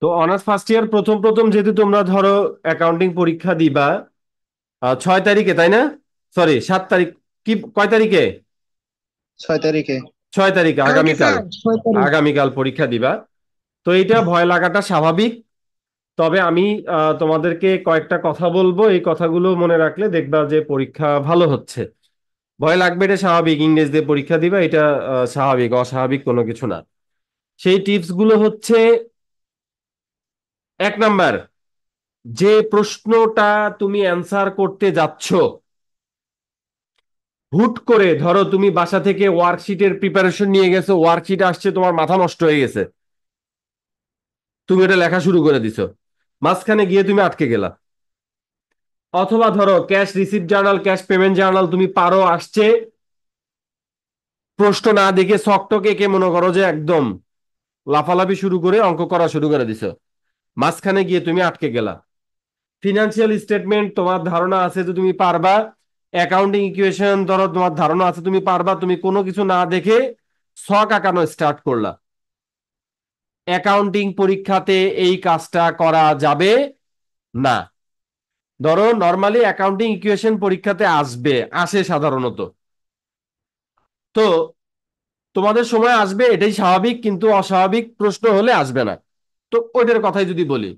তো honours first year প্রথম প্রথম যেহেতু তোমরা ধরো অ্যাকাউন্টিং পরীক্ষা দিবা 6 তারিখে, তাই না? সরি, 7 তারিখ। কি, কয় তারিখে? 6 তারিখে। 6 তারিখে, ওকে আগামীকাল। স্যার, 6 তারিখ। আগামীকাল পরীক্ষা দিবা। তো এটা ভয় লাগাটা স্বাভাবিক। তবে আমি তোমাদেরকে কয়েকটা কথা বলবো, এই কথাগুলো মনে রাখলে দেখবা যে পরীক্ষা ভালো হচ্ছে। ভয় লাগবে, এটা স্বাভাবিক। ইংরেজি দিয়ে পরীক্ষা দিবা, এটা স্বাভাবিক, অস্বাভাবিক কোনো কিছু না। সেই টিপস গুলো হচ্ছে: 1 নাম্বার, যে প্রশ্নটা তুমি অ্যান্সার করতে যাচ্ছ, হুট করে ধরো তুমি বাসা থেকে ওয়ার্কশিটের প্রিপারেশন নিয়ে গেছো, ওয়ার্কশিট আসছে, তোমার মাথা নষ্ট হয়ে গেছে, তুমি এটা লেখা শুরু করে দিছো, মাঝখানে গিয়ে তুমি আটকে গেলা। অথবা ধরো cash receipt journal, cash payment journal তুমি পারো, আসছে, প্রশ্ন না দেখে সকটকে কে মনে করো যে একদম লাফালাফি শুরু করে অঙ্ক করা শুরু করে দিছো, মাঝখানে গিয়ে তুমি আটকে গেলা। ফিনান্সিয়াল স্টেটমেন্ট তোমার ধারণা আছে যে তুমি পারবা, অ্যাকাউন্টিং ইকুয়েশন ধরো তোমার ধারণা আছে তুমি পারবা, তুমি কোনো কিছু না দেখে ছক আঁকানো স্টার্ট করলা। অ্যাকাউন্টিং পরীক্ষাতে এই কাজটা করা যাবে না। ধরো নর্মালি অ্যাকাউন্টিং ইকুয়েশন পরীক্ষাতে আসবে, আসে সাধারণত। তো তোমাদের সময় আসবে, এটাই স্বাভাবিক, কিন্তু অস্বাভাবিক প্রশ্ন হলে আসবে না। তো ওইটার কথাই যদি বলি,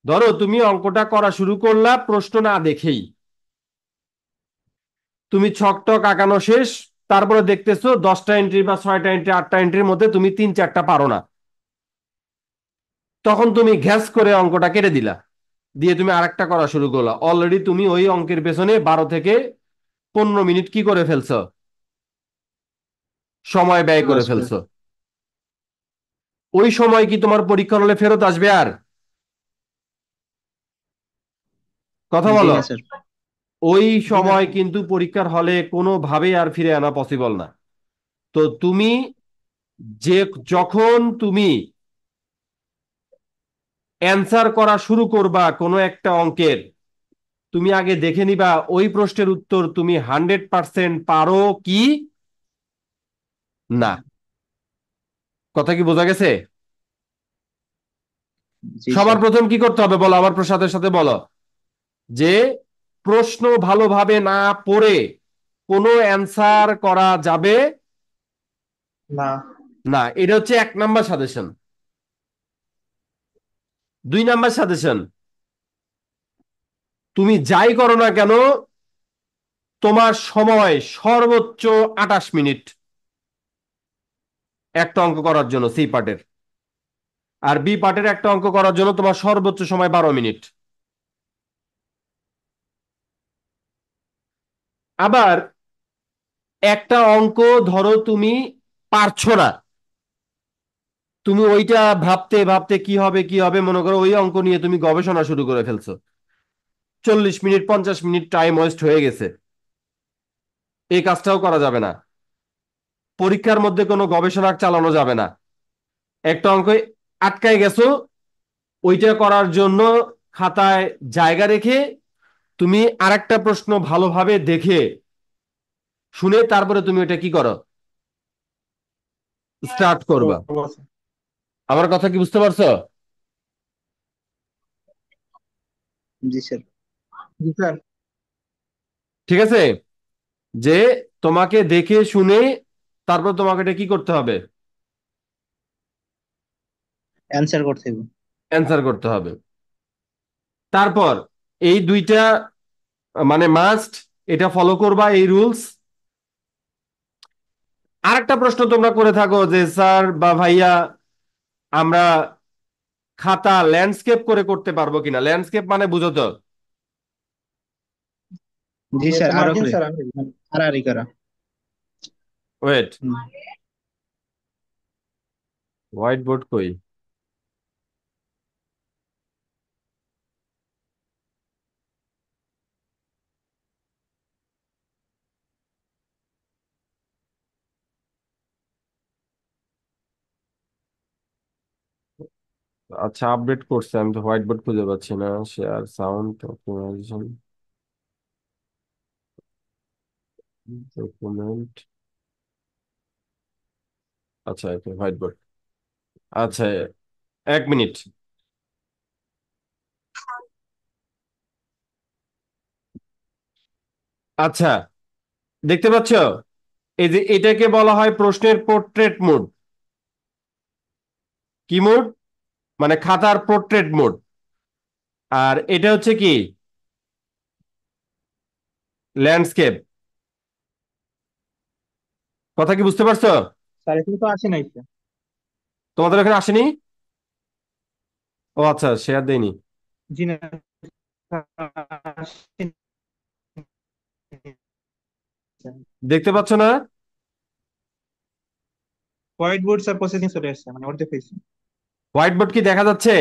ধরো তুমি অঙ্কটা করা শুরু করলা প্রশ্ন না দেখেই, তুমি ছক টক আঁকানো শেষ, তারপরে দেখতেছো 10টা এন্ট্রি বা 6টা এন্ট্রি 8টা এন্ট্রির মধ্যে তুমি 3-4টা পারো না। তখন তুমি ঘ্যাস করে অঙ্কটা কেটে দিলা, দিয়ে তুমি আরেকটা করা শুরু করলা। অলরেডি তুমি ওই অঙ্কের পেছনে 12 থেকে 15 মিনিট কি করে ফেলছো, সময় ব্যয় করে লস করে। ফেলছো। ওই সময় কি তোমার পরীক্ষার হলে ফেরত আসবে আর? কথা জি বলো। না স্যার। ওই জি না সময় স্যার। কিন্তু পরীক্ষার হলে কোনোভাবেই আর ফিরে আনা পসিবল না। তো তুমি যে, যখন তুমি অ্যান্সার করা শুরু করবা কোনো একটা অঙ্কের, তুমি আগে দেখে নিবা ওই প্রশ্নের উত্তর তুমি 100% পারো কি না। কথা কি বোঝা গেছে? জি সবার স্যার। প্রথম কি করতে হবে বলো, আমার সাথে সাথে বলো, যে প্রশ্ন ভালোভাবে না পড়ে কোনো অ্যান্সার করা যাবে না। না। এটা হচ্ছে 1 নাম্বার সাজেশন। 2 নাম্বার সাজেশন, তুমি যাই করো না কেন, তোমার সময় সর্বোচ্চ 28 মিনিট একটা অঙ্ক করার জন্য, সি পার্টের। আর বি পার্টের একটা অঙ্ক করার জন্য তোমার সর্বোচ্চ সময় 12 মিনিট। আবার একটা অঙ্ক ধরো তুমি পারছো না, তুমি ওইটা ভাবতে ভাবতে কি হবে কি হবে, মনে করো ওই অঙ্ক নিয়ে তুমি গবেষণা শুরু করে ফেলছো, 40 মিনিট 50 মিনিট টাইম ওয়েস্ট হয়ে গেছে। এই কাজটাও করা যাবে না। পরীক্ষার মধ্যে কোনো গবেষণা চালানো যাবে না। একটা অঙ্ক আটকায় গেছো, ওইটা করার জন্য খাতায় জায়গা রেখে তুমি আরেকটা প্রশ্ন ভালোভাবে দেখে শুনে তারপরে তুমি ওটা কি করো, স্টার্ট করবা। করবো স্যার। আমার কথা কি বুঝতে পারছো? জি স্যার। জি স্যার। ঠিক আছে, যে তোমাকে দেখে শুনে তারপর তোমাকে এটা কি করতে হবে, অ্যান্সার করতে হবে। অ্যান্সার করতে হবে। তারপর এই দুইটা মানে মাস্ট, এটা ফলো করবা, এই রুলস। আরেকটা প্রশ্ন তোমরা করে থাকো যে স্যার বা ভাইয়া, আমরা খাতা ল্যান্ডস্কেপ করে করতে পারবো কিনা। ল্যান্ডস্কেপ মানে বুঝো তো? জি ইয়েস স্যার, আরো মার্কিন করে। স্যার, আমি হারাহারি করা। ওয়েট, হুম। হোয়াইট বোর্ড কই? আচ্ছা, আপডেট করছে, আমি তো হোয়াইট বোর্ড খুঁজে পাচ্ছি না। Share sound optimization, document. আচ্ছা, হোয়াইট বোর্ড। আচ্ছা, 1 মিনিট। আচ্ছা, দেখতে পাচ্ছ, এই যে এটাকে বলা হয় প্রশ্নের পোর্ট্রেট মোড। কি মোড? মানে খাতার পোর্ট্রেট মোড। আর এটা হচ্ছে কি, ল্যান্ডস্কেপ। কথা কি বুঝতে পারছো? স্যার এখানে তো আসে নাই তো। তোমাদের এখানে আসেনি? ও আচ্ছা, শেয়ার দেয়নি। জি না আসেনি। দেখতে পাচ্ছ না? হোয়াইট বোর্ড স্যার প্রসেসিং চলে আসছে মানে অর্ধেক হয়েছে। হোয়াইট বোর্ড কি দেখা যাচ্ছে?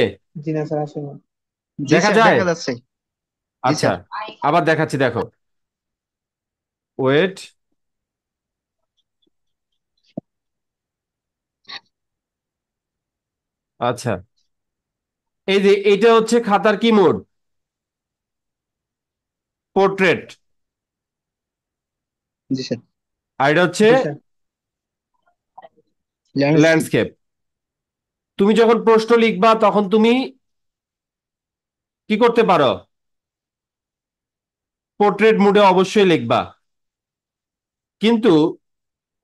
জি না স্যার আসেনি। জি দেখা স্যার যায়? দেখা যাচ্ছে। জি আচ্ছা, স্যার। আবার দেখাচ্ছি, দেখো। ওয়েট। আচ্ছা, এই যে এটা হচ্ছে খাতার কি মোড? পোর্ট্রেট। জি স্যার। আর এটা হচ্ছে জি স্যার। ল্যান্ডস্কেপ। ল্যান্ডস্কেপ। তুমি যখন প্রশ্ন লিখবা তখন তুমি কি করতে পারো? পোর্ট্রেট মোডে অবশ্যই লিখবা। কিন্তু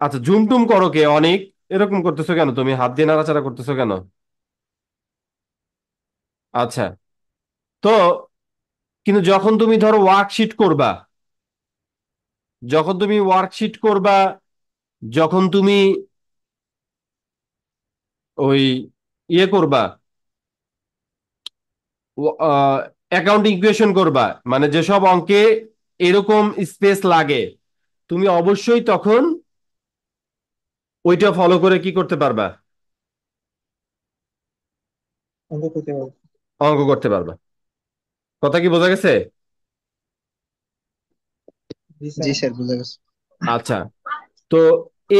আচ্ছা, জুম টুম করো কে অনেক? এরকম করতেছো কেন? তুমি হাত দিয়ে নাড়াচাড়া করতেছো কেন? আচ্ছা, তো কিন্তু যখন তুমি ধরো ওয়ার্কশিট করবা, যখন তুমি ওয়ার্কশিট করবা, যখন তুমি ওই ইয়ে করবা, অ্যাকাউন্টিং ইকুয়েশন করবা, মানে যেসব অঙ্কে এরকম স্পেস লাগে, তুমি অবশ্যই তখন ওইটা ফলো করে কি করতে পারবা? অঙ্ক করতে পারবো। অঙ্ক করতে পারবা। কথা কি বোঝা গেছে? জি জি স্যার। স্যার বুঝা গেছে। আচ্ছা, তো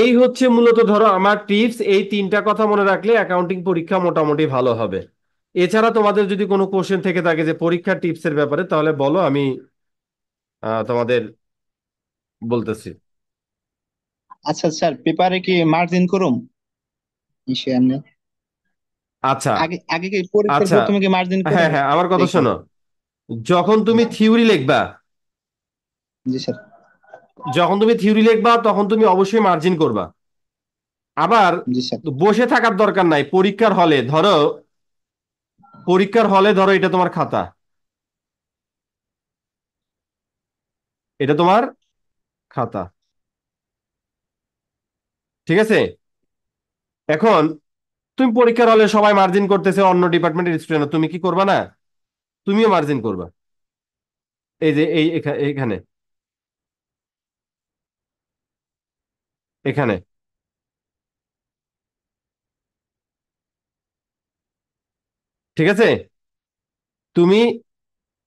এই হচ্ছে মূলত ধরো আমার টিপস। এই তিনটা কথা মনে রাখলে অ্যাকাউন্টিং পরীক্ষা মোটামুটি ভালো হবে। এছাড়া তোমাদের যদি কোনো কোশ্চেন থেকে থাকে যে পরীক্ষার টিপসের ব্যাপারে, তাহলে বলো, আমি তোমাদের বলতেছি। আচ্ছা স্যার, পেপারে কি মার্জিন করুম? ইসে এমনি আচ্ছা। আগে আগে কি পরীক্ষার আচ্ছা, প্রথমে কি মার্জিন হ্যাঁ করুম? হ্যাঁ, আমার কথা দেখুন। শোনো। যখন জি তুমি স্যার। থিওরি লিখবা, জি স্যার। যখন তুমি থিওরি লিখবা তখন তুমি অবশ্যই মার্জিন করবা। আবার জি স্যার। বসে থাকার দরকার নাই। পরীক্ষার হলে ধরো, পরীক্ষার হলে ধরো এটা তোমার খাতা, এটা তোমার খাতা, ঠিক আছে? এখন তুমি পরীক্ষার হলে সবাই মার্জিন করতেছে, অন্য ডিপার্টমেন্টের স্টুডেন্ট, তুমি কি করবা না? তুমিও মার্জিন করবা। এই যে এইখানে, এখানে, ঠিক আছে? তুমি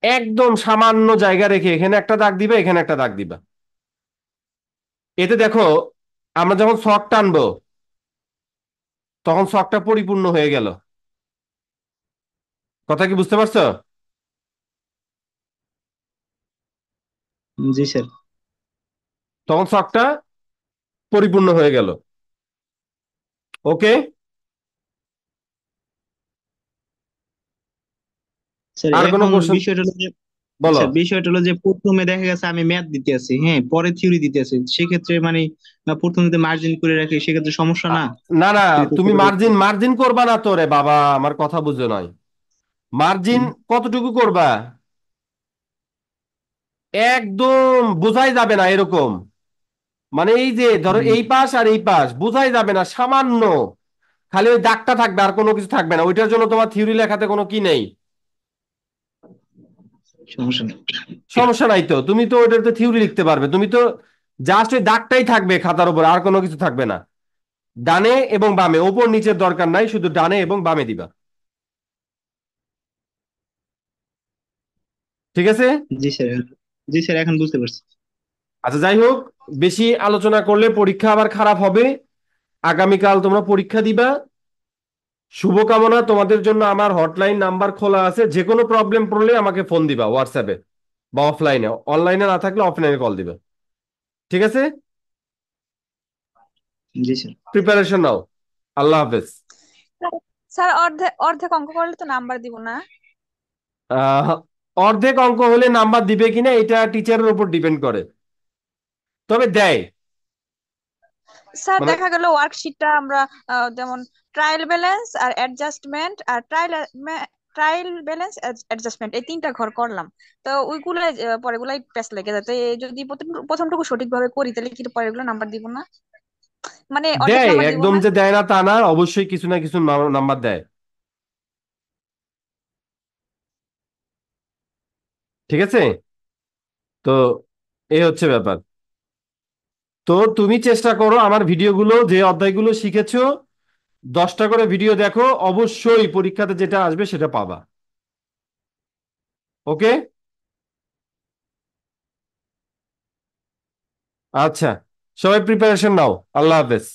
একদম সামান্য জায়গা রেখে এখানে একটা দাগ দিবা, এখানে একটা দাগ দিবা। এতে দেখো, আমরা যখন ছক টানবো তখন ছকটা পরিপূর্ণ হয়ে গেল। কথা কি বুঝতে পারছো? জি স্যার। তখন ছকটা পরিপূর্ণ হয়ে গেল। ওকে। স্যার আর কোনো এখন কোশ্চেন? বিষয়টা হলো যে, বলো। আচ্ছা বিষয়টা হলো যে প্রথমে দেখা গেছে আমি ম্যাথ দিতে আছি, হ্যাঁ, পরে থিওরি দিতে আছি, সেক্ষেত্রে মানে প্রথমে যদি মার্জিন করে রাখি সেক্ষেত্রে সমস্যা আ- না? না না, সেক্ষেত্রে তুমি করে রাখি। মার্জিন মার্জিন করবা না তো রে বাবা, আমার কথা বুঝো নয়। মার্জিন হুম। কতটুকু করবা? একদম বোঝাই যাবে না এরকম। মানে এই যে ধরো হুম, এই পাশ আর এই পাশ বোঝাই যাবে না, সামান্য খালি ওই দাগটা থাকবে, আর কোনো কিছু থাকবে না। ওইটার জন্য তোমার থিওরি লেখাতে কোনো কি নেই, সমস্যা নেই। সমস্যা নাই তো। তুমি তো ওইটাতে থিওরি লিখতে পারবে। তুমি তো জাস্ট ওই দাগটাই থাকবে খাতার উপর, আর কোনো কিছু থাকবে না। ডানে এবং বামে, ওপর নিচের দরকার নাই, শুধু ডানে এবং বামে দিবা। ঠিক আছে? জি স্যার। জি স্যার এখন বুঝতে পারছি। আচ্ছা, যাই হোক, বেশি আলোচনা করলে পরীক্ষা আবার খারাপ হবে। আগামীকাল তোমরা পরীক্ষা দিবা। শুভকামনা তোমাদের জন্য। আমার হটলাইন নাম্বার খোলা আছে, যে কোনো প্রবলেম পড়লে আমাকে ফোন দিবা হোয়াটসঅ্যাপে বা অফলাইনে। অনলাইনে না থাকলে অফলাইনে কল দিবা। ঠিক আছে? জি স্যার। প্রিপারেশন নাও। আল্লাহ হাফেজ। স্যার অর্ধেক অর্ধেক অঙ্ক করলে তো নাম্বার দিব না? আহ, অর্ধেক অঙ্ক হলে নাম্বার দিবে কিনা এটা টিচারের উপর ডিপেন্ড করে। তবে দেয়। স্যার মানে দেখা গেল ওয়ার্কশিটটা আমরা যেমন ট্রায়াল ব্যালেন্স আর অ্যাডজাস্টমেন্ট আর ট্রায়াল ব্যালেন্স অ্যাডজাস্টমেন্ট এই তিনটা ঘর করলাম। তো ওইগুলো পরেগুলাই প্যাচ লেগে যায়। তো যদি প্রথমটুকু সঠিকভাবে করি তাহলে কি পরেগুলো নাম্বার দিব না, মানে অর্ধেক দেয়, নাম্বার দিব একদম না? যে দেয় না তা না, অবশ্যই কিছু না কিছু নাম্বার দেয়। ঠিক আছে। তো এই হচ্ছে ব্যাপার। তো তুমি চেষ্টা করো আমার ভিডিওগুলো, যে অধ্যায়গুলো শিখেছো 10টা করে ভিডিও দেখো, অবশ্যই পরীক্ষাতে যেটা আসবে সেটা পাবা। ওকে। আচ্ছা, সবাই প্রিপারেশন নাও। আল্লাহ হাফেজ।